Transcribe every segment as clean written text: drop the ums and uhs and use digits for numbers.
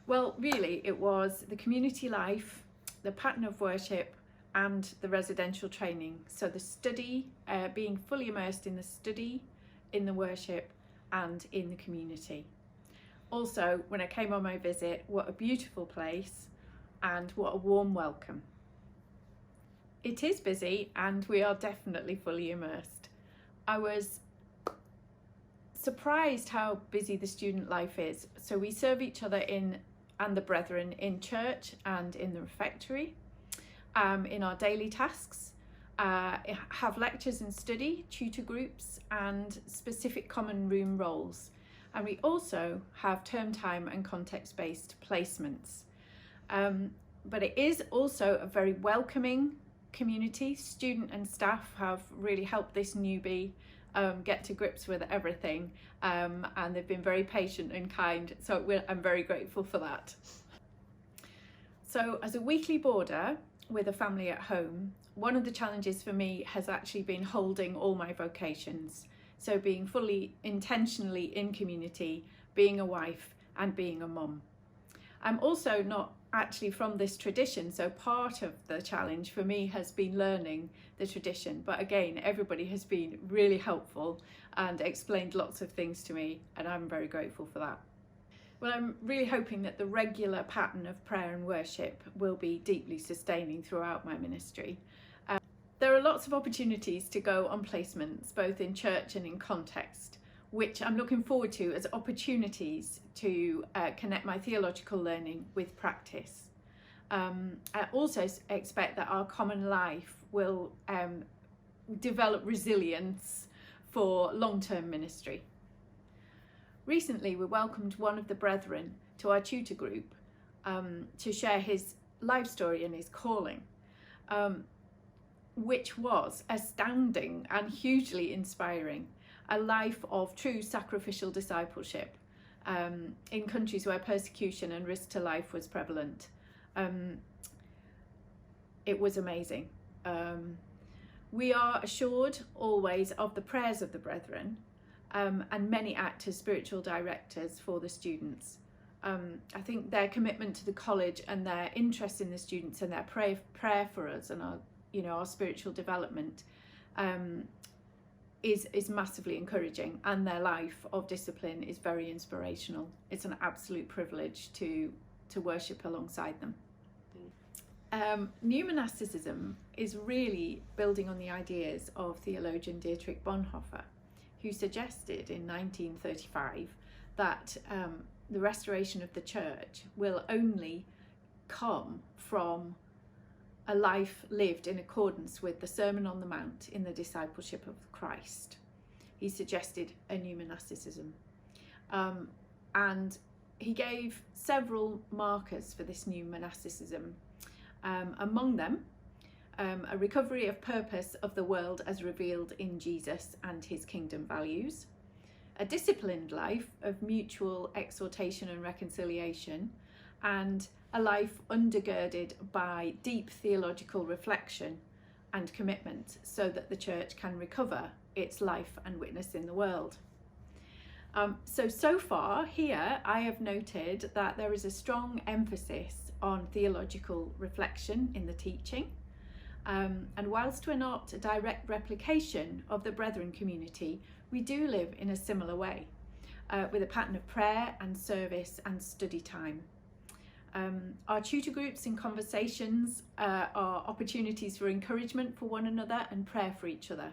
Well, really, it was the community life, the pattern of worship, and the residential training. So the study, being fully immersed in the study, in the worship, and in the community. Also, when I came on my visit, what a beautiful place and what a warm welcome. It is busy and we are definitely fully immersed. I was surprised how busy the student life is. So we serve each other and the brethren in church and in the refectory, in our daily tasks, have lectures and study, tutor groups and specific common room roles. And we also have term time and context-based placements. But it is also a very welcoming community. Student and staff have really helped this newbie get to grips with everything, and they've been very patient and kind, so I'm very grateful for that. So as a weekly boarder with a family at home, one of the challenges for me has actually been holding all my vocations. So being fully intentionally in community, being a wife and being a mum. I'm also not actually from this tradition, so part of the challenge for me has been learning the tradition, but again, everybody has been really helpful and explained lots of things to me, and I'm very grateful for that. Well, I'm really hoping that the regular pattern of prayer and worship will be deeply sustaining throughout my ministry. There are lots of opportunities to go on placements, both in church and in context, which I'm looking forward to as opportunities to connect my theological learning with practice. I also expect that our common life will develop resilience for long-term ministry. Recently, we welcomed one of the brethren to our tutor group to share his life story and his calling. Which was astounding and hugely inspiring, a life of true sacrificial discipleship in countries where persecution and risk to life was prevalent. It was amazing. We are assured always of the prayers of the brethren, and many act as spiritual directors for the students. I think their commitment to the college and their interest in the students and their prayer for us and our spiritual development is massively encouraging, and their life of discipline is very inspirational. It's an absolute privilege to worship alongside them. New monasticism is really building on the ideas of theologian Dietrich Bonhoeffer, who suggested in 1935 that the restoration of the church will only come from a life lived in accordance with the Sermon on the Mount in the discipleship of Christ. He suggested a new monasticism. And he gave several markers for this new monasticism. Among them, a recovery of purpose of the world as revealed in Jesus and his kingdom values, a disciplined life of mutual exhortation and reconciliation, and a life undergirded by deep theological reflection and commitment so that the church can recover its life and witness in the world. So far here I have noted that there is a strong emphasis on theological reflection in the teaching, and whilst we're not a direct replication of the brethren community, we do live in a similar way, with a pattern of prayer and service and study time. Our tutor groups and conversations are opportunities for encouragement for one another and prayer for each other.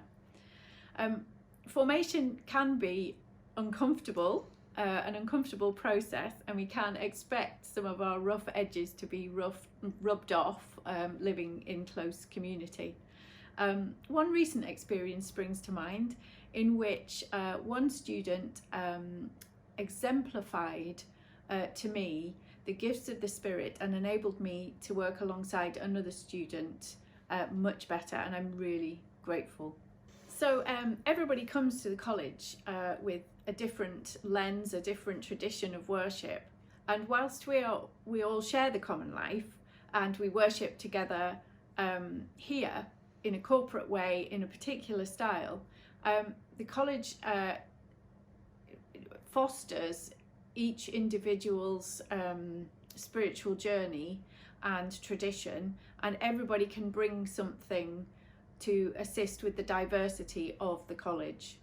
Formation can be uncomfortable, an uncomfortable process, and we can expect some of our rough edges to be rubbed off living in close community. One recent experience springs to mind in which one student exemplified to me the gifts of the Spirit and enabled me to work alongside another student much better, and I'm really grateful. So everybody comes to the college with a different lens, a different tradition of worship, and whilst we all share the common life and we worship together here in a corporate way in a particular style, the college fosters each individual's spiritual journey and tradition, and everybody can bring something to assist with the diversity of the college.